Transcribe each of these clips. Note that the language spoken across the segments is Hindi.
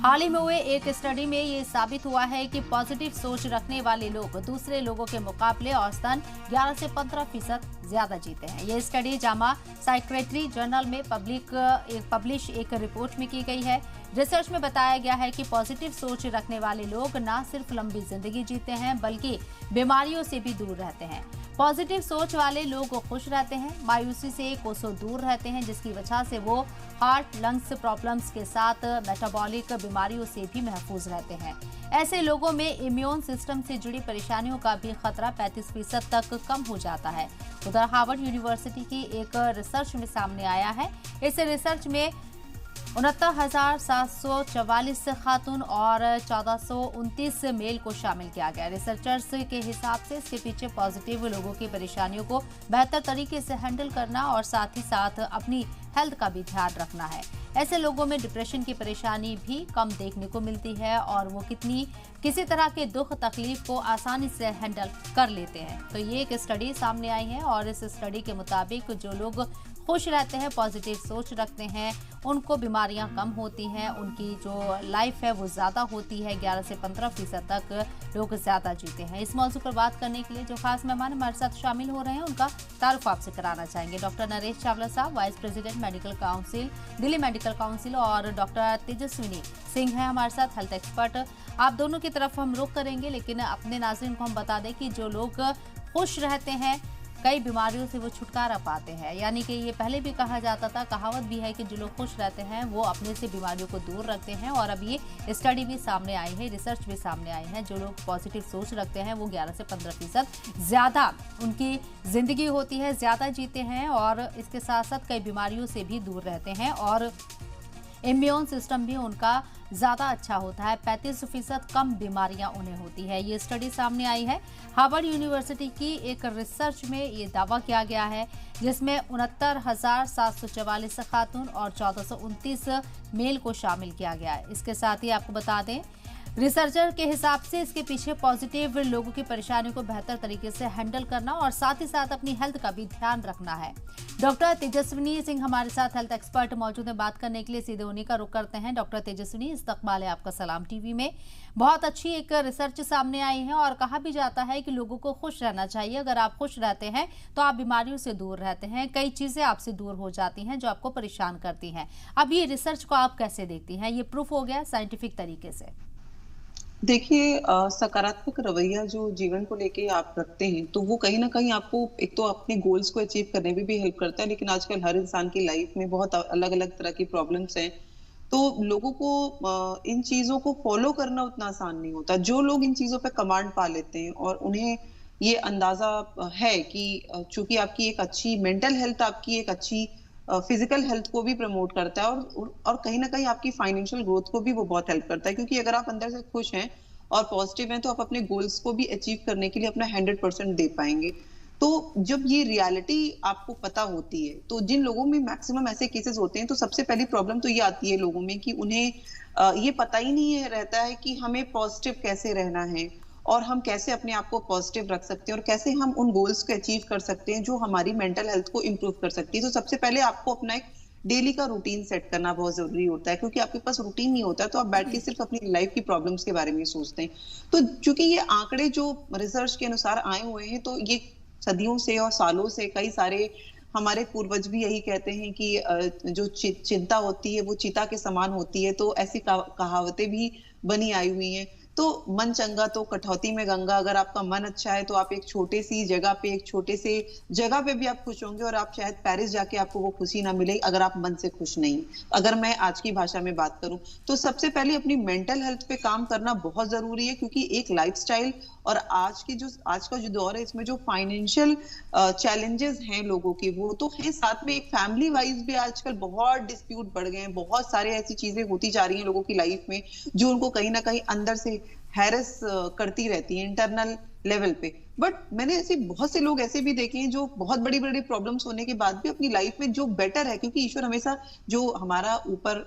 हाल ही में हुए एक स्टडी में ये साबित हुआ है कि पॉजिटिव सोच रखने वाले लोग दूसरे लोगों के मुकाबले औसतन 11 से 15% ज्यादा जीते हैं। ये स्टडी जामा साइकेट्री जर्नल में पब्लिश एक रिपोर्ट में की गई है। रिसर्च में बताया गया है कि पॉजिटिव सोच रखने वाले लोग न सिर्फ लंबी जिंदगी जीते हैं बल्कि बीमारियों से भी दूर रहते हैं। पॉजिटिव सोच वाले लोग खुश रहते हैं, मायूसी से कोसों दूर रहते हैं, जिसकी वजह से वो हार्ट लंग्स प्रॉब्लम्स के साथ मेटाबॉलिक बीमारियों से भी महफूज रहते हैं। ऐसे लोगों में इम्यून सिस्टम से जुड़ी परेशानियों का भी खतरा 35% तक कम हो जाता है। उधर हार्वर्ड यूनिवर्सिटी की एक रिसर्च में सामने आया है। इस रिसर्च में 69,744 खातून और 1429 मेल को शामिल किया गया। रिसर्चर्स के हिसाब से इसके पीछे पॉजिटिव लोगों की परेशानियों को बेहतर तरीके से हैंडल करना और साथ ही साथ अपनी हेल्थ का भी ध्यान रखना है। ऐसे लोगों में डिप्रेशन की परेशानी भी कम देखने को मिलती है और वो किसी तरह के दुख तकलीफ को आसानी से हैंडल कर लेते हैं। तो ये एक स्टडी सामने आई है और इस स्टडी के मुताबिक जो लोग खुश रहते हैं, पॉजिटिव सोच रखते हैं, उनको बीमारियां कम होती हैं, उनकी जो लाइफ है वो ज़्यादा होती है। 11 से 15% तक लोग ज़्यादा जीते हैं। इस मौजू पर बात करने के लिए जो खास मेहमान हमारे साथ शामिल हो रहे हैं उनका तारुफ आपसे कराना चाहेंगे। डॉक्टर नरेश चावला साहब, vice president medical council, Delhi medical council, और डॉक्टर तेजस्विनी सिंह है हमारे साथ, हेल्थ एक्सपर्ट। आप दोनों की तरफ हम रुख करेंगे, लेकिन अपने नाज़रीन को हम बता दें कि जो लोग खुश रहते हैं कई बीमारियों से वो छुटकारा पाते हैं। यानी कि ये पहले भी कहा जाता था, कहावत भी है कि जो लोग खुश रहते हैं वो अपने से बीमारियों को दूर रखते हैं। और अब ये स्टडी भी सामने आई है, रिसर्च भी सामने आई है। जो लोग पॉजिटिव सोच रखते हैं वो 11 से 15% ज़्यादा उनकी ज़िंदगी होती है, ज़्यादा जीते हैं और इसके साथ साथ कई बीमारियों से भी दूर रहते हैं और इम्यून सिस्टम भी उनका ज़्यादा अच्छा होता है। 35% कम बीमारियां उन्हें होती है। ये स्टडी सामने आई है हार्वर्ड यूनिवर्सिटी की एक रिसर्च में, ये दावा किया गया है, जिसमें 69,744 खातून और 1429 मेल को शामिल किया गया है। इसके साथ ही आपको बता दें, रिसर्चर के हिसाब से इसके पीछे पॉजिटिव लोगों की परेशानियों को बेहतर तरीके से हैंडल करना और साथ ही साथ अपनी हेल्थ का भी ध्यान रखना है। डॉक्टर तेजस्विनी सिंह हमारे साथ हेल्थ एक्सपर्ट मौजूद है। बात करने के लिए सीधे उन्हीं का रुख करते हैं। डॉक्टर तेजस्विनी, इस्तकबाल है आपका सलाम टीवी में। बहुत अच्छी एक रिसर्च सामने आई है और कहा भी जाता है कि लोगों को खुश रहना चाहिए। अगर आप खुश रहते हैं तो आप बीमारियों से दूर रहते हैं, कई चीजें आपसे दूर हो जाती हैं जो आपको परेशान करती हैं। अब ये रिसर्च को आप कैसे देखती हैं? ये प्रूफ हो गया साइंटिफिक तरीके से? देखिए, सकारात्मक रवैया जो जीवन को लेके आप रखते हैं, तो वो कहीं न कहीं आपको एक तो अपने गोल्स को अचीव करने में भी हेल्प करता है, लेकिन आजकल हर इंसान की लाइफ में बहुत अलग-अलग तरह की प्रॉब्लम्स हैं। तो लोगों को इन चीज़ों को फ़ॉलो करना उतना आसान नहीं होता। जो लोग इन चीज़ों पे कमांड पा लेते हैं और उन्हें ये अंदाज़ा है कि चूँकि आपकी एक अच्छी मेंटल हेल्थ, आपकी एक अच्छी फिजिकल हेल्थ को भी प्रमोट करता है और कहीं न कहीं आपकी फाइनेंशियल ग्रोथ को भी वो बहुत हेल्प करता है, क्योंकि अगर आप अंदर से खुश हैं और पॉजिटिव हैं तो आप अपने गोल्स को भी अचीव करने के लिए अपना 100% दे पाएँगे। तो जब ये रियलिटी आपको पता होती है, तो जिन लोगों में मैक्सिमम ऐसे केसेस होते हैं, तो सबसे पहली प्रॉब्लम तो ये आती है लोगों में कि उन्हें ये पता ही नहीं है रहता है कि हमें पॉजिटिव कैसे रहना है और हम कैसे अपने आप को पॉजिटिव रख सकते हैं और कैसे हम उन गोल्स को अचीव कर सकते हैं जो हमारी मेंटल हेल्थ को इम्प्रूव कर सकती है। तो सबसे पहले आपको अपना एक डेली का रूटीन सेट करना बहुत जरूरी होता है, क्योंकि आपके पास रूटीन नहीं होता है तो आप बैठ के सिर्फ अपनी लाइफ की प्रॉब्लम्स के बारे में सोचते हैं। तो चूंकि ये आंकड़े जो रिसर्च के अनुसार आए हुए हैं, तो ये सदियों से और सालों से कई सारे हमारे पूर्वज भी यही कहते हैं कि जो चिंता होती है वो चीता के समान होती है। तो ऐसी कहावतें भी बनी आई हुई हैं। तो मन चंगा तो कटौती में गंगा। अगर आपका मन अच्छा है तो आप एक छोटे सी जगह पे, एक छोटे से जगह पे भी आप खुश होंगे और आप शायद पेरिस जाके आपको वो खुशी ना मिले अगर आप मन से खुश नहीं। अगर मैं आज की भाषा में बात करूं तो सबसे पहले अपनी मेंटल हेल्थ पे काम करना बहुत जरूरी है, क्योंकि एक लाइफस्टाइल और आज का जो दौर है, इसमें जो फाइनेंशियल चैलेंजेस हैं लोगों के, वो तो है, साथ में एक फैमिली वाइज भी आजकल बहुत डिस्प्यूट बढ़ गए हैं। बहुत सारे ऐसी चीजें होती जा रही हैं लोगों की लाइफ में जो उनको कहीं ना कहीं अंदर से हैरेस करती रहती है इंटरनल लेवल पे। बट मैंने ऐसे बहुत से लोग ऐसे भी देखे हैं जो बहुत बड़ी बड़ी प्रॉब्लम्स होने के बाद भी अपनी लाइफ में जो बेटर है, क्योंकि ईश्वर हमेशा जो हमारा ऊपर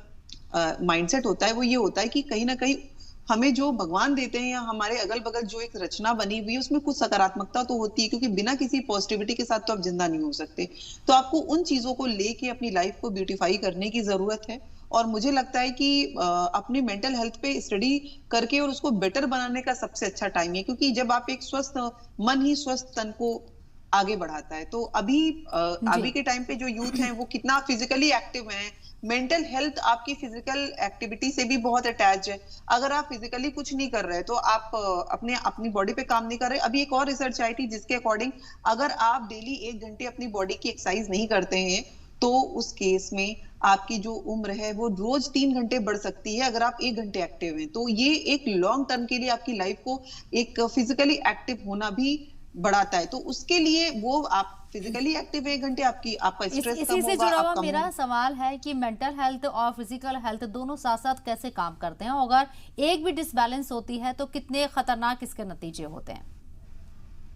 माइंडसेट होता है वो ये होता है कि कहीं ना कहीं हमें जो भगवान देते हैं या हमारे अगल बगल जो एक रचना बनी हुई है उसमें कुछ सकारात्मकता तो होती है, क्योंकि बिना किसी पॉजिटिविटी के साथ तो आप जिंदा नहीं हो सकते। तो आपको उन चीजों को लेके अपनी लाइफ को ब्यूटीफाई करने की जरूरत है और मुझे लगता है कि अपनी मेंटल हेल्थ पे स्टडी करके और उसको बेटर बनाने का सबसे अच्छा टाइम है, क्योंकि जब आप एक स्वस्थ मन ही स्वस्थ तन को आगे बढ़ाता है। तो जी। अभी के टाइम पे जो यूथ हैं वो कितना फिजिकली एक्टिव हैं, मेंटल हेल्थ आपकी फिजिकल एक्टिविटी से भी बहुत अटैच है। अगर आप फिजिकली कुछ नहीं कर रहे तो आप अपने अपनी बॉडी पे काम नहीं कर रहे। अभी एक और रिसर्च आई थी जिसके अकॉर्डिंग अगर आप डेली 1 घंटे अपनी बॉडी की एक्सरसाइज नहीं करते हैं तो उस केस में आपकी जो उम्र है वो रोज 3 घंटे बढ़ सकती है अगर आप 1 घंटे एक्टिव हैं। तो ये एक लॉन्ग टर्म के लिए आपकी लाइफ को एक फिजिकली एक्टिव होना भी बढ़ाता है। तो उसके लिए वो आप फिजिकली एक्टिव 1 घंटे आपका स्ट्रेस कम इसी से होगा, जुड़ा हुआ आपका मेरा मूड। सवाल है कि मेंटल हेल्थ और फिजिकल हेल्थ दोनों साथ साथ कैसे काम करते हैं, और अगर एक भी डिसबैलेंस होती है तो कितने खतरनाक इसके नतीजे होते हैं।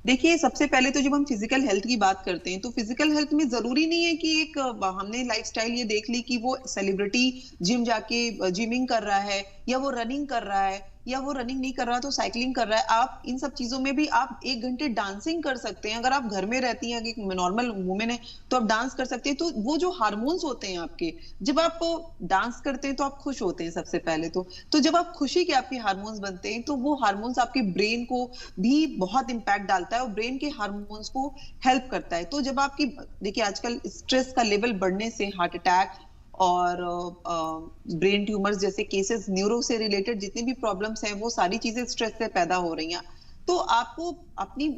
देखिए, सबसे पहले तो जब हम फिजिकल हेल्थ की बात करते हैं, तो फिजिकल हेल्थ में ज़रूरी नहीं है कि हमने लाइफ़स्टाइल ये देख ली कि वो सेलिब्रिटी जिम जाके जिमिंग कर रहा है या वो रनिंग कर रहा है या वो रनिंग नहीं कर रहा तो साइक्लिंग कर रहा है। आप इन सब चीज़ों में भी आप 1 घंटे डांसिंग कर सकते हैं। अगर आप घर में रहती हैं, एक नॉर्मल वुमन है, तो आप डांस कर सकते हैं। तो वो जो हार्मोन्स होते हैं आपके, जब आप डांस करते हैं तो आप खुश होते हैं सबसे पहले तो। तो जब आप खुशी के आपके हार्मोन्स बनते हैं, तो वो हार्मोन्स आपके ब्रेन को भी बहुत इम्पैक्ट डालता है और ब्रेन के हार्मोन्स को हेल्प करता है। तो जब आपकी देखिए आजकल स्ट्रेस का लेवल बढ़ने से हार्ट अटैक और ब्रेन ट्यूमर्स जैसे केसेस, न्यूरो से रिलेटेड जितनी भी प्रॉब्लम्स हैं वो सारी चीजें स्ट्रेस से पैदा हो रही हैं। तो आपको अपनी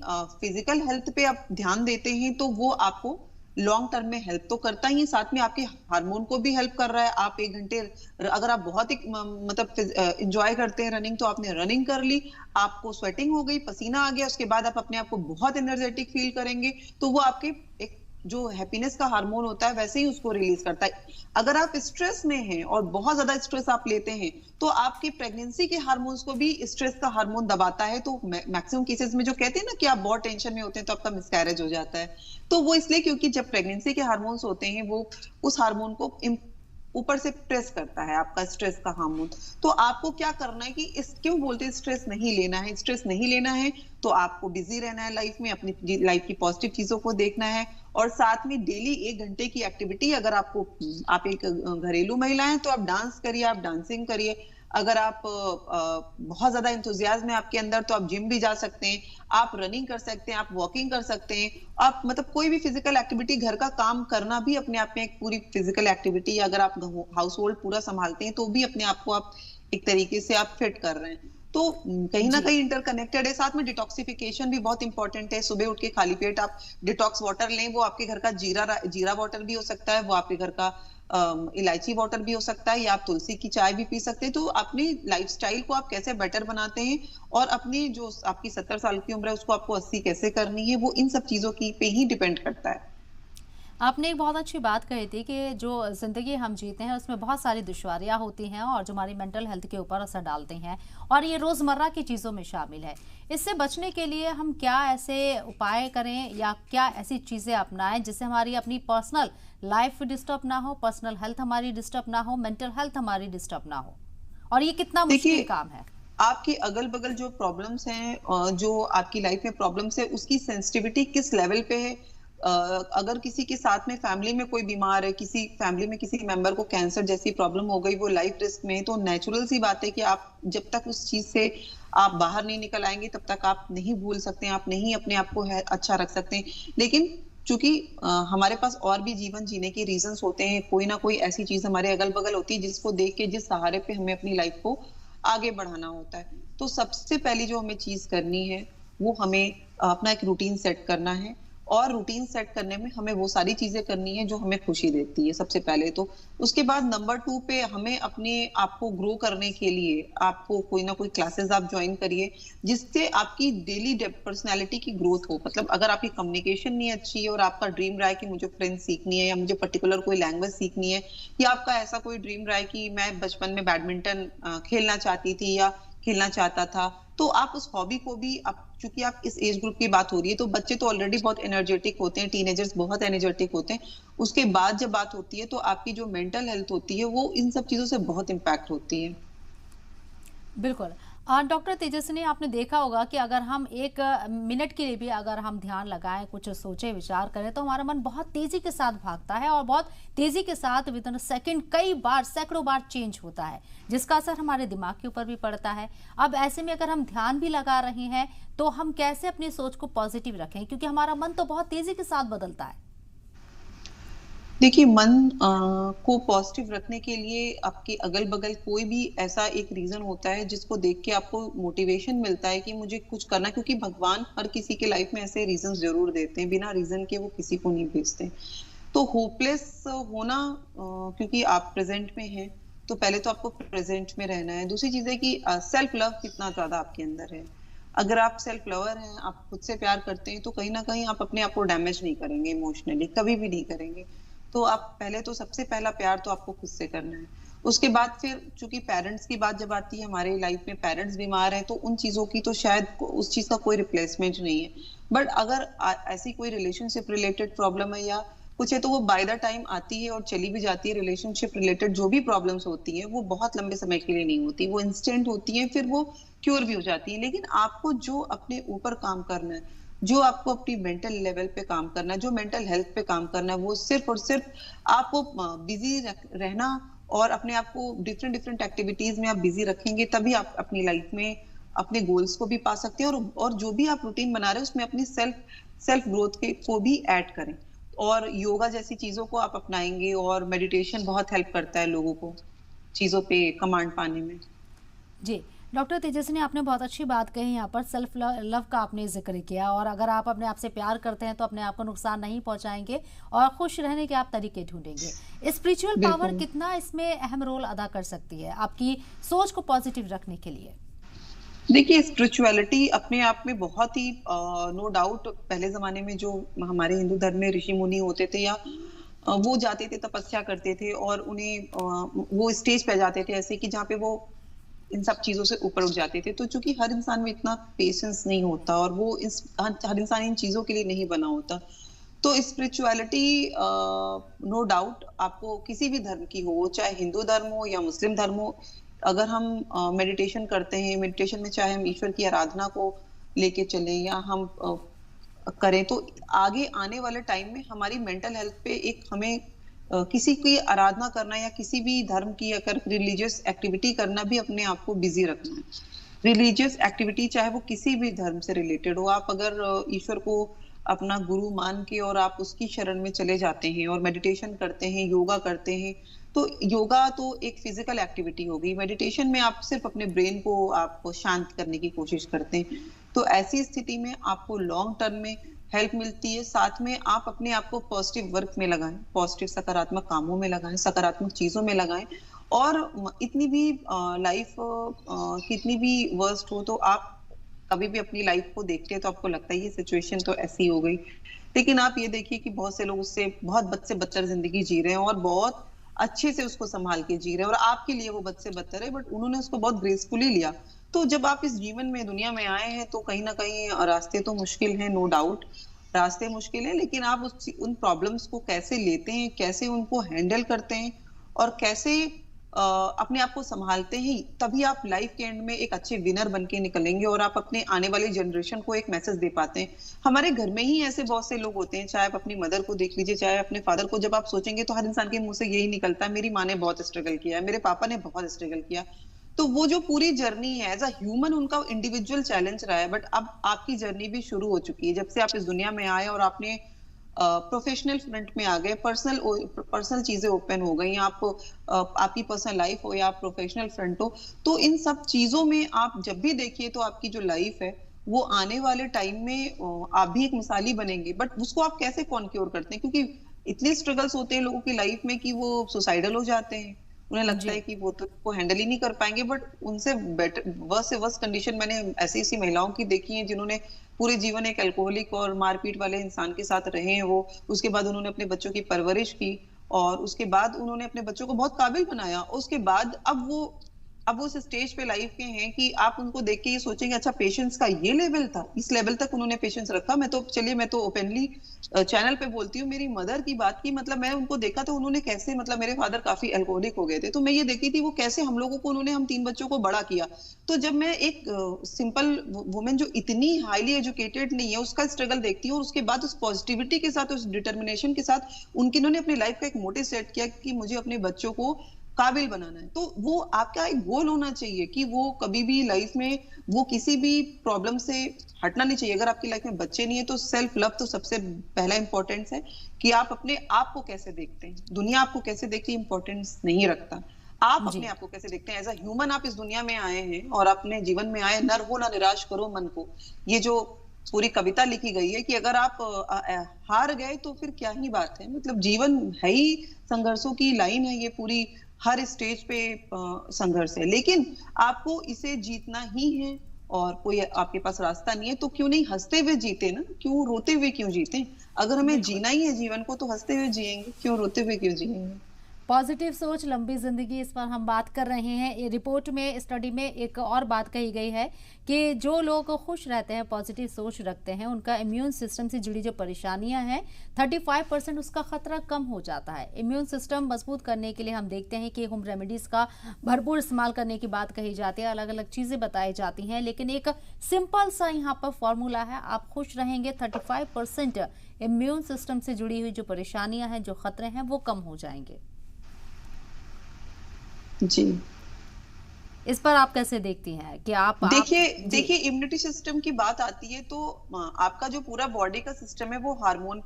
फिजिकल हेल्थ पे आप ध्यान देते हैं तो वो आपको लॉन्ग टर्म में हेल्प तो करता ही है, साथ में आपके हार्मोन को भी हेल्प कर रहा है। आप 1 घंटे अगर आप बहुत ही मतलब इंजॉय करते हैं रनिंग, तो आपने रनिंग कर ली, आपको स्वेटिंग हो गई, पसीना आ गया, उसके बाद आप अपने आप को बहुत एनर्जेटिक फील करेंगे, तो वो आपके एक जो हैप्पीनेस का हार्मोन होता है वैसे ही उसको रिलीज करता है। अगर आप स्ट्रेस में हैं और बहुत ज्यादा स्ट्रेस आप लेते हैं तो आपकी प्रेगनेंसी के हार्मोन्स को भी स्ट्रेस का हार्मोन दबाता है। तो मैक्सिमम केसेस में जो कहते हैं ना कि आप बहुत टेंशन में होते हैं तो आपका मिसकैरेज हो जाता है, तो वो इसलिए क्योंकि जब प्रेगनेंसी के हार्मोन्स होते हैं वो उस हार्मोन को ऊपर से प्रेस करता है, आपका स्ट्रेस का हार्मोन। तो आपको क्या करना है कि इस क्यों बोलते हैं स्ट्रेस नहीं लेना है, स्ट्रेस नहीं लेना है तो आपको बिजी रहना है लाइफ में, अपनी लाइफ की पॉजिटिव चीजों को देखना है और साथ में डेली 1 घंटे की एक्टिविटी। अगर आप एक घरेलू महिला हैं तो आप डांस करिए, आप डांसिंग करिए। अगर आप बहुत ज्यादा इंथुजियाज्म है आपके अंदर तो आप जिम भी जा सकते हैं, आप रनिंग कर सकते हैं, आप वॉकिंग कर सकते हैं, आप मतलब कोई भी फिजिकल एक्टिविटी, घर का काम करना भी अपने आप में एक पूरी फिजिकल एक्टिविटी। अगर आप हाउस होल्ड पूरा संभालते हैं तो भी अपने आप को आप एक तरीके से आप फिट कर रहे हैं। तो कहीं ना जी। कहीं इंटरकनेक्टेड है। साथ में डिटॉक्सिफिकेशन भी बहुत इंपॉर्टेंट है। सुबह उठ के खाली पेट आप डिटॉक्स वाटर लें, वो आपके घर का जीरा वाटर भी हो सकता है, वो आपके घर का इलायची वाटर भी हो सकता है, या आप तुलसी की चाय भी पी सकते हैं। तो अपनी लाइफस्टाइल को आप कैसे बेटर बनाते हैं और अपनी जो आपकी 70 साल की उम्र है उसको आपको 80 कैसे करनी है, वो इन सब चीजों की पे ही डिपेंड करता है। आपने एक बहुत अच्छी बात कही थी कि जो ज़िंदगी हम जीते हैं उसमें बहुत सारी दुश्वारियां होती हैं और जो हमारी मेंटल हेल्थ के ऊपर असर डालती हैं, और ये रोज़मर्रा की चीज़ों में शामिल है। इससे बचने के लिए हम क्या ऐसे उपाय करें या क्या ऐसी चीज़ें अपनाएं जिससे हमारी अपनी पर्सनल लाइफ डिस्टर्ब ना हो, पर्सनल हेल्थ हमारी डिस्टर्ब ना हो, मेंटल हेल्थ हमारी डिस्टर्ब ना हो, और ये कितना मुश्किल देखिए, काम है। आपके अगल बगल जो प्रॉब्लम्स हैं, जो आपकी लाइफ में प्रॉब्लम्स है उसकी सेंसिटिविटी किस लेवल पे है। अगर किसी के साथ में फैमिली में कोई बीमार है, किसी फैमिली में किसी मेंबर को कैंसर जैसी प्रॉब्लम हो गई, वो लाइफ रिस्क में है, तो नेचुरल सी बात है कि आप जब तक उस चीज से आप बाहर नहीं निकल आएंगे तब तक आप नहीं भूल सकते हैं, आप नहीं अपने आप को अच्छा रख सकते हैं। लेकिन चूंकि हमारे पास और भी जीवन जीने के रीजंस होते हैं, कोई ना कोई ऐसी चीज हमारे अगल बगल होती है जिसको देख के, जिस सहारे पे हमें अपनी लाइफ को आगे बढ़ाना होता है। तो सबसे पहली जो हमें चीज करनी है वो हमें अपना एक रूटीन सेट करना है, और रूटीन सेट करने में हमें वो सारी चीजें करनी है जो हमें खुशी देती है सबसे पहले तो। उसके बाद नंबर 2 पे हमें अपने आप को ग्रो करने के लिए आपको कोई ना कोई क्लासेस आप ज्वाइन करिए जिससे आपकी डेली पर्सनैलिटी की ग्रोथ हो। मतलब अगर आपकी कम्युनिकेशन नहीं अच्छी है और आपका ड्रीम रहा है कि मुझे फ्रेंच सीखनी है या मुझे पर्टिकुलर कोई लैंग्वेज सीखनी है, या आपका ऐसा कोई ड्रीम रहा है कि मैं बचपन में बैडमिंटन खेलना चाहती थी या खेलना चाहता था, तो आप उस हॉबी को भी चूंकि आप इस एज ग्रुप की बात हो रही है तो बच्चे तो ऑलरेडी बहुत एनर्जेटिक होते हैं, टीनेजर्स बहुत एनर्जेटिक होते हैं। उसके बाद जब बात होती है तो आपकी जो मेंटल हेल्थ होती है वो इन सब चीजों से बहुत इम्पैक्ट होती है। बिल्कुल। डॉक्टर तेजस्विनी, आपने देखा होगा कि अगर हम एक मिनट के लिए भी अगर हम ध्यान लगाएं, कुछ सोचे विचार करें, तो हमारा मन बहुत तेजी के साथ भागता है और बहुत तेजी के साथ विद इन सेकंड कई बार सैकड़ों बार चेंज होता है, जिसका असर हमारे दिमाग के ऊपर भी पड़ता है। अब ऐसे में अगर हम ध्यान भी लगा रहे हैं तो हम कैसे अपनी सोच को पॉजिटिव रखें, क्योंकि हमारा मन तो बहुत तेजी के साथ बदलता है। देखिए मन को पॉजिटिव रखने के लिए आपके अगल-बगल कोई भी ऐसा एक रीज़न होता है जिसको देख के आपको मोटिवेशन मिलता है कि मुझे कुछ करना है, क्योंकि भगवान हर किसी के लाइफ में ऐसे रीज़न्स ज़रूर देते हैं, बिना रीज़न के वो किसी को नहीं भेजते। तो होपलेस होना क्योंकि आप प्रेज़ेंट में हैं, तो पहले तो आपको प्रेज़ेंट में रहना है। दूसरी चीज़ है कि सेल्फ लव कितना ज़्यादा आपके अंदर है। अगर आप सेल्फ लवर हैं, आप खुद से प्यार करते हैं, तो कहीं न कहीं आप अपने आप को डैमेज नहीं करेंगे इमोशनली, कभी भी नहीं करेंगे। तो आप पहले तो सबसे पहला प्यार तो आपको खुद से करना है। उसके बाद फिर चूँकि पेरेंट्स की बात जब आती है, हमारे लाइफ में पेरेंट्स बीमार हैं, तो उन चीज़ों की तो शायद उस चीज़ का कोई रिप्लेसमेंट नहीं है। बट अगर ऐसी कोई रिलेशनशिप रिलेटेड प्रॉब्लम है या कुछ है, तो वो बाय द टाइम आती है और चली भी जाती है। रिलेशनशिप रिलेटेड जो भी प्रॉब्लम्स होती हैं, वो बहुत लंबे समय के लिए नहीं होती, वो इंस्टेंट होती हैं, फिर वो क्योर भी हो जाती है। लेकिन आपको जो अपने ऊपर काम करना है, जो आपको अपनी मेंटल लेवल पे काम करना है, जो मेंटल हेल्थ पे काम करना है, वो सिर्फ और सिर्फ आपको बिजी रहना और अपने आप को डिफरेंट डिफरेंट एक्टिविटीज में आप बिजी रखेंगे, तभी आप अपनी लाइफ में अपने गोल्स को भी पा सकते हैं। और जो भी आप रूटीन बना रहे हैं उसमें अपनी सेल्फ ग्रोथ के को भी ऐड करें। और योगा जैसी चीजों को आप अपनाएंगे, और मेडिटेशन बहुत हेल्प करता है लोगों को चीजों पे कमांड पाने में। जी, डॉक्टर तेजस्विनी, आपने बहुत अच्छी बात कही। यहाँ पर सेल्फ लव का आपने जिक्र किया, और अगर आप अपने आप से प्यार करते हैं तो अपने आप को नुकसान नहीं पहुंचाएंगे और खुश रहने के आप तरीके ढूंढेंगे। स्पिरिचुअल पावर कितना इसमें अहम रोल अदा कर सकती है आपकी सोच को पॉजिटिव रखने के लिए? देखिए, स्पिरिचुअलिटी अपने आप में बहुत ही नो डाउट पहले ज़माने में जो हमारे हिंदू धर्म में ऋषि मुनि होते थे, या वो जाते थे, तपस्या करते थे, और उन्हें वो स्टेज पे जाते थे ऐसे कि जहाँ पे वो इन सब चीज़ों से ऊपर उठ जाते थे। तो चूँकि हर इंसान में इतना पेशेंस नहीं होता, और वो हर इंसान इन चीज़ों के लिए नहीं बना होता। तो स्पिरिचुअलिटी नो डाउट आपको किसी भी धर्म की हो, चाहे हिंदू धर्म हो या मुस्लिम धर्म हो, अगर हम मेडिटेशन करते हैं, मेडिटेशन में चाहे हम ईश्वर की आराधना को लेके चलें या हम करें, तो आगे आने वाले टाइम में हमारी मेंटल हेल्थ पे एक हमें किसी की आराधना करना या किसी भी धर्म की अगर रिलीजियस एक्टिविटी करना भी अपने आप को बिजी रखना है। रिलीजियस एक्टिविटी चाहे वो किसी भी धर्म से रिलेटेड हो, आप अगर ईश्वर को अपना गुरु मान के और आप उसकी शरण में चले जाते हैं और मेडिटेशन करते हैं, योगा करते हैं, तो योगा तो एक फिजिकल एक्टिविटी होगी। मेडिटेशन में आप सिर्फ अपने ब्रेन को आप शांत करने की कोशिश करते हैं। तो ऐसी स्थिति में आपको लॉन्ग टर्म में हेल्प मिलती है। साथ में आप अपने आप को पॉजिटिव वर्क में लगाएं, पॉजिटिव सकारात्मक कामों में लगाएं, सकारात्मक चीजों में लगाएं। और इतनी भी लाइफ कितनी भी वर्स्ट हो, तो आप कभी भी अपनी लाइफ को देखते हैं तो आपको लगता है ये सिचुएशन तो ऐसी हो गई, लेकिन आप ये देखिए कि बहुत से लोग उससे बहुत बद से बदतर जिंदगी जी रहे हैं और बहुत अच्छे से उसको संभाल के जी रहे हैं, और आपके लिए वो बद से बदतर है, बट उन्होंने उसको बहुत ग्रेसफुली लिया। तो जब आप इस जीवन में दुनिया में आए हैं, तो कहीं ना कहीं रास्ते तो मुश्किल हैं, नो डाउट रास्ते मुश्किल हैं, लेकिन आप उन प्रॉब्लम्स को कैसे लेते हैं, कैसे उनको हैंडल करते हैं, और कैसे अपने आप को संभालते हैं, तभी आप लाइफ के एंड में एक अच्छे विनर बन के निकलेंगे और आप अपने आने वाली जनरेशन को एक मैसेज दे पाते हैं। हमारे घर में ही ऐसे बहुत से लोग होते हैं, चाहे आप अपनी मदर को देख लीजिए, चाहे अपने फादर को, जब आप सोचेंगे तो हर इंसान के मुंह से यही निकलता है, मेरी माँ ने बहुत स्ट्रगल किया है, मेरे पापा ने बहुत स्ट्रगल किया। तो वो जो पूरी जर्नी है एज अ ह्यूमन, उनका इंडिविजुअल चैलेंज रहा है, बट अब आपकी जर्नी भी शुरू हो चुकी है। जब से आप इस दुनिया में आए और आपने प्रोफेशनल फ्रंट में आ गए, पर्सनल चीजें ओपन हो गई, आप आपकी पर्सनल लाइफ हो या प्रोफेशनल फ्रंट हो, तो इन सब चीजों में आप जब भी देखिए तो आपकी जो लाइफ है वो आने वाले टाइम में आप भी एक मिसाली बनेंगे। बट उसको आप कैसे कॉन्क्योर करते हैं, क्योंकि इतने स्ट्रगल्स होते हैं लोगों की लाइफ में कि वो सुसाइडल हो जाते हैं, उन्हें लगता है कि वो तो को हैंडल ही नहीं कर पाएंगे। बट उनसे बेटर वर्स से वर्स कंडीशन मैंने ऐसी ऐसी महिलाओं की देखी है जिन्होंने पूरे जीवन एक अल्कोहलिक और मारपीट वाले इंसान के साथ रहे हैं वो। उसके बाद उन्होंने अपने बच्चों की परवरिश की, और उसके बाद उन्होंने अपने बच्चों को बहुत काबिल बनाया, उसके बाद अब वो अब उस स्टेज पे लाइफ के हैं कि आप उनको देख के ये सोचेंगे अच्छा पेशेंस का ये लेवल था, इस लेवल तक उन्होंने पेशेंस रखा। मैं तो ओपनली चैनल पे बोलती हूँ, मेरी मदर की बात की, मतलब मैं उनको देखा तो उन्होंने कैसे, मतलब मेरे फादर काफी अल्कोहलिक हो गए थे, तो मैं ये देखी थी वो कैसे हम लोगों को, उन्होंने हम 3 बच्चों को बड़ा किया। तो जब मैं एक सिंपल वुमेन जो इतनी हाईली एजुकेटेड नहीं है उसका स्ट्रगल देखती हूँ, और उसके बाद उस पॉजिटिविटी के साथ, उस डिटर्मिनेशन के साथ उन्होंने अपनी लाइफ का एक मोटिव सेट किया कि मुझे अपने बच्चों को काबिल बनाना है। तो वो आपका एक गोल होना चाहिए कि वो कभी भी लाइफ में वो किसी भी प्रॉब्लम से हटना नहीं चाहिए। अगर आपकी लाइफ में बच्चे नहीं है तो सेल्फ लव तो सबसे पहला इंपॉर्टेंस है कि आप अपने आप को कैसे देखते हैं। दुनिया आपको कैसे देखती है इंपॉर्टेंस नहीं रखता, आप अपने जी। आप को कैसे देखते हैं। एज अ ह्यूमन आप इस दुनिया में आए हैं और अपने जीवन में आए, नर हो ना निराश करो मन को, ये जो पूरी कविता लिखी गई है कि अगर आप हार गए तो फिर क्या ही बात है। मतलब जीवन है ही संघर्षों की लाइन है, ये पूरी हर स्टेज पे संघर्ष है, लेकिन आपको इसे जीतना ही है और कोई आपके पास रास्ता नहीं है तो क्यों नहीं हंसते हुए जीते ना, क्यों रोते हुए क्यों जीते। अगर हमें बिल्कुल। जीना ही है जीवन को तो हंसते हुए जिएंगे, क्यों रोते हुए क्यों जिएंगे। पॉजिटिव सोच लंबी जिंदगी, इस पर हम बात कर रहे हैं। ये रिपोर्ट में, स्टडी में एक और बात कही गई है कि जो लोग खुश रहते हैं, पॉजिटिव सोच रखते हैं, उनका इम्यून सिस्टम से जुड़ी जो परेशानियां हैं 35% उसका खतरा कम हो जाता है। इम्यून सिस्टम मजबूत करने के लिए हम देखते हैं कि होम रेमेडीज का भरपूर इस्तेमाल करने की बात कही जाती है, अलग अलग चीजें बताई जाती हैं, लेकिन एक सिंपल सा यहाँ पर फॉर्मूला है। आप खुश रहेंगे, 35% इम्यून सिस्टम से जुड़ी हुई जो परेशानियां हैं, जो खतरे हैं, वो कम हो जाएंगे। जी, इस पर आप कैसे देखती हैं कि आप जी। देखिए इम्यूनिटी सिस्टम की बात आती है तो आपका जो पूरा बॉडी का सिस्टम है वो हार्मोन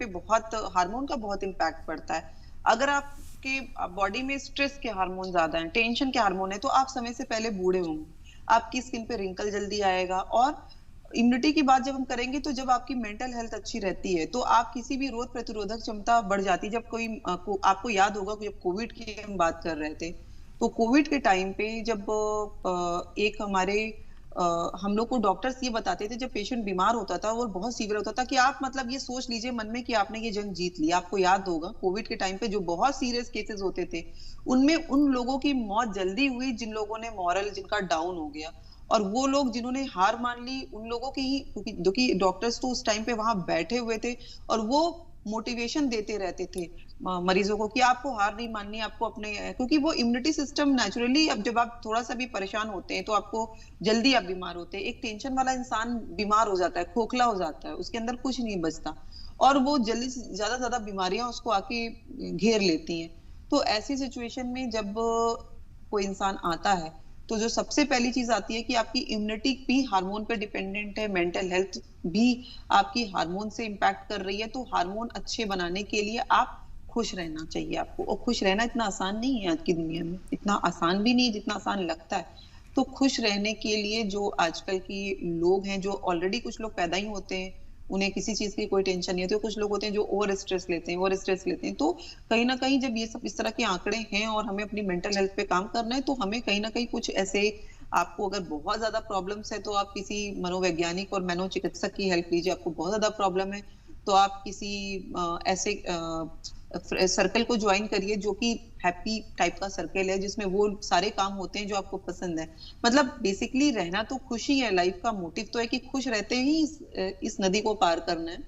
का बहुत इम्पैक्ट पड़ता है। अगर आपके बॉडी में स्ट्रेस के हार्मोन ज्यादा हैं, टेंशन के हार्मोन है, तो आप समय से पहले बूढ़े होंगे, आपकी स्किन पे रिंकल जल्दी आएगा। और इम्यूनिटी की बात जब हम करेंगे तो जब आपकी मेंटल हेल्थ अच्छी रहती है तो आप किसी भी रोग प्रतिरोधक क्षमता बढ़ जाती है। जब आपको याद होगा कि जब कोविड की हम बात कर रहे थे तो कोविड के टाइम पे जब एक हमारे हम लोग को डॉक्टर्स ये बताते थे जब पेशेंट बीमार होता था और बहुत सीवियर होता था कि आप मतलब ये सोच लीजिए मन में कि आपने ये जंग जीत ली। आपको याद होगा कोविड के टाइम पे जो बहुत सीरियस केसेस होते थे उनमें उन लोगों की मौत जल्दी हुई जिन लोगों ने मॉरल जिनका डाउन हो गया, और वो लोग जिन्होंने हार मान ली उन लोगों की ही, क्योंकि डॉक्टर्स तो उस टाइम पे वहां बैठे हुए थे और वो मोटिवेशन देते रहते थे मरीजों को कि आपको हार नहीं माननी, आपको अपने, क्योंकि वो इम्यूनिटी सिस्टम नेचुरली, अब जब आप थोड़ा सा भी परेशान होते हैं तो आपको जल्दी आप बीमार होते हैं। एक टेंशन वाला इंसान बीमार हो जाता है, खोखला हो जाता है, उसके अंदर कुछ नहीं बचता और वो जल्दी से ज्यादा बीमारियां उसको आके घेर लेती हैं। तो ऐसी सिचुएशन में जब कोई इंसान आता है तो जो सबसे पहली चीज आती है कि आपकी इम्यूनिटी भी हार्मोन पे डिपेंडेंट है, मेंटल हेल्थ भी आपकी हार्मोन से इम्पैक्ट कर रही है। तो हार्मोन अच्छे बनाने के लिए आप खुश रहना चाहिए आपको, और खुश रहना इतना आसान नहीं है आज की दुनिया में, इतना आसान भी नहीं जितना आसान लगता है। तो खुश रहने के लिए जो आजकल की लोग हैं, जो ऑलरेडी कुछ लोग पैदा ही होते हैं उन्हें किसी चीज की कोई टेंशन नहीं होती, कुछ लोग होते हैं जो ओवर स्ट्रेस लेते हैं। तो कहीं ना कहीं जब ये सब इस तरह के आंकड़े हैं और हमें अपनी मेंटल हेल्थ पे काम करना है तो हमें कहीं ना कहीं कुछ ऐसे, आपको अगर बहुत ज्यादा प्रॉब्लम्स है तो आप किसी मनोवैज्ञानिक और मनोचिकित्सक की हेल्प लीजिए। आपको बहुत ज्यादा प्रॉब्लम है तो आप किसी ऐसे सर्कल को ज्वाइन करिए जो कि हैप्पी टाइप का सर्कल है जिसमें वो सारे काम होते हैं जो आपको पसंद है। मतलब बेसिकली रहना तो खुशी है, लाइफ का मोटिव तो है कि खुश रहते ही इस नदी को पार करना है।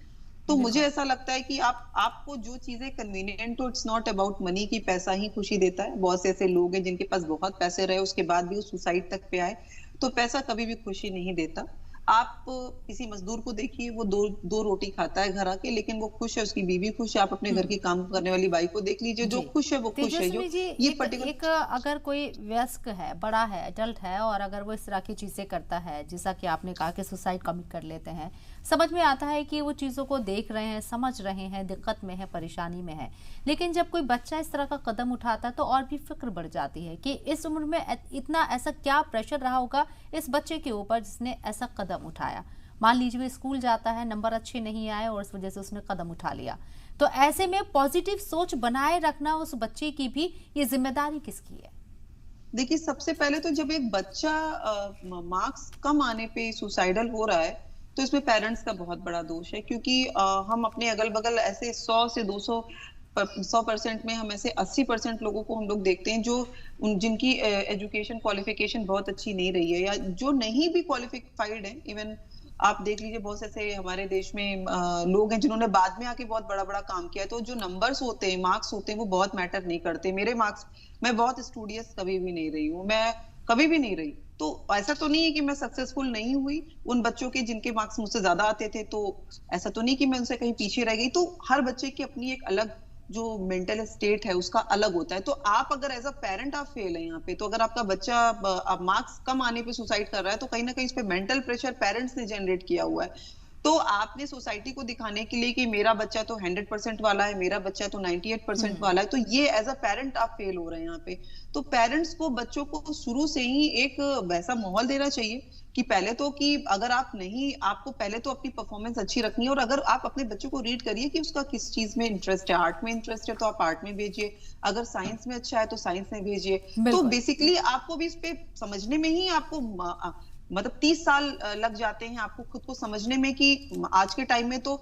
तो मुझे बिल्कुल। ऐसा लगता है कि आपको जो चीजें कन्वीनियंट हो, इट्स नॉट अबाउट मनी की पैसा ही खुशी देता है। बहुत से ऐसे लोग हैं जिनके पास बहुत पैसे रहे उसके बाद भी वो सुसाइड तक पे आए। तो पैसा कभी भी खुशी नहीं देता। आप किसी मजदूर को देखिए, वो दो रोटी खाता है घर आके लेकिन वो खुश है, उसकी बीवी खुश है। आप अपने घर की काम करने वाली बाई को देख लीजिए, जो जी। खुश है वो खुश है। जो तेजस्विनी जी, ये एक पर्टिकुलर एक अगर कोई वयस्क है, बड़ा है, एडल्ट है, और अगर वो इस तरह की चीजें करता है, जैसा कि आपने कहा कि सुसाइड कमिट कर लेते हैं, समझ में आता है कि वो चीजों को देख रहे हैं, समझ रहे हैं, दिक्कत में है, परेशानी में है, लेकिन जब कोई बच्चा इस तरह का कदम उठाता है तो और भी फिक्र बढ़ जाती है कि इस उम्र में इतना ऐसा क्या प्रेशर रहा होगा इस बच्चे के ऊपर जिसने ऐसा कदम उठाया। मान लीजिए वो स्कूल जाता है, नंबर अच्छे नहीं आए और इस वजह से उसने कदम उठा लिया, तो ऐसे में पॉजिटिव सोच बनाए रखना उस बच्चे की भी ये जिम्मेदारी किसकी है? देखिए, सबसे पहले तो जब एक बच्चा मार्क्स कम आने पे सुसाइडल हो रहा है तो इसमें पेरेंट्स का बहुत बड़ा दोष है, क्योंकि हम अपने अगल बगल ऐसे 100 से 200 100% में हम ऐसे 80% लोगों को हम लोग देखते हैं जो जिनकी एजुकेशन क्वालिफिकेशन बहुत अच्छी नहीं रही है, या जो नहीं भी क्वालिफाइड है। इवन आप देख लीजिए, बहुत से ऐसे हमारे देश में लोग हैं जिन्होंने बाद में आके बहुत बड़ा-बड़ा काम किया है। तो जो नंबर्स होते हैं, मार्क्स होते हैं, वो बहुत मैटर नहीं करते। मेरे मार्क्स, मैं बहुत स्टूडियस कभी भी नहीं रही हूँ, मैं कभी भी नहीं रही। तो ऐसा तो नहीं है कि मैं सक्सेसफुल नहीं हुई। उन बच्चों के जिनके मार्क्स मुझसे ज़्यादा आते थे, तो ऐसा तो नहीं कि मैं उनसे कहीं पीछे रह गई। तो हर बच्चे की अपनी एक अलग जो मेंटल स्टेट है उसका अलग होता है। तो आप अगर एज़ अ पेरेंट आप फेल हैं यहाँ पे, तो अगर आपका बच्चा अब मार्क्स कम आने पे सुसाइड कर रहा है, तो कहीं न कहीं इस पे मेंटल प्रेशर पेरेंट्स ने जनरेट किया हुआ है। तो आपने सोसाइटी को दिखाने के लिए कि मेरा बच्चा तो 100% वाला है, मेरा बच्चा तो 98% वाला है, तो ये एज़ अ पेरेंट आप फेल हो रहे हैं यहाँ पे। तो पेरेंट्स को बच्चों को शुरू से ही एक वैसा माहौल देना चाहिए कि पहले तो कि अगर आप नहीं, आपको पहले तो अपनी परफॉर्मेंस अच्छी रखनी है, और अगर आप अपने बच्चों को रीड करिए कि उसका किस चीज़ में इंटरेस्ट है, आर्ट में इंटरेस्ट है तो आप आर्ट में भेजिए, अगर साइंस में अच्छा है तो साइंस में भेजिए। तो बिल्कुल। बेसिकली आपको भी इस पे समझने में ही आपको मतलब 30 साल लग जाते हैं आपको खुद को समझने में कि आज के टाइम में तो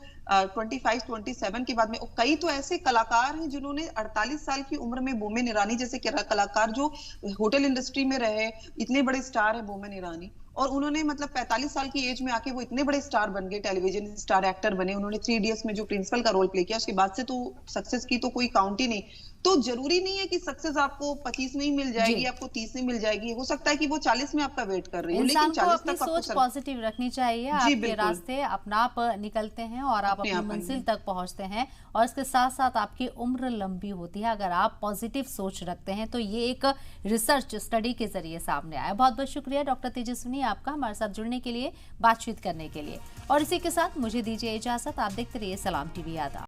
25-27 के बाद में कई तो ऐसे कलाकार हैं जिन्होंने 48 साल की उम्र में, बोमन ईरानी जैसे कलाकार जो होटल इंडस्ट्री में रहे, इतने बड़े स्टार हैं बोमन ईरानी, और उन्होंने मतलब 45 साल की एज में आके वो इतने बड़े स्टार बन गए, टेलीविजन स्टार एक्टर बने। उन्होंने 3 इडियट्स में जो प्रिंसिपल का रोल प्ले किया, उसके बाद से तो सक्सेस की तो कोई काउंट ही नहीं। तो जरूरी नहीं है कि सक्सेस आपको 25 में ही मिल जाएगी, आपको 30 में मिल जाएगी। हो सकता है कि वो 40 में आपका वेट कर रही हो, लेकिन इंसान को 40 अपनी तक आपको सोच पॉजिटिव रखनी चाहिए। जी आपके बिल्कुल, रास्ते अपना आप निकलते हैं और आप अपने अपनी आप मंजिल आएंगे। तक पहुंचते हैं, और इसके साथ साथ आपकी उम्र लंबी होती है अगर आप पॉजिटिव सोच रखते हैं। तो ये एक रिसर्च स्टडी के जरिए सामने आया। बहुत बहुत शुक्रिया डॉक्टर तेजस्विनी आपका हमारे साथ जुड़ने के लिए, बातचीत करने के लिए। और इसी के साथ मुझे दीजिए इजाजत। आप देखते रहिए सलाम टीवी आदाब।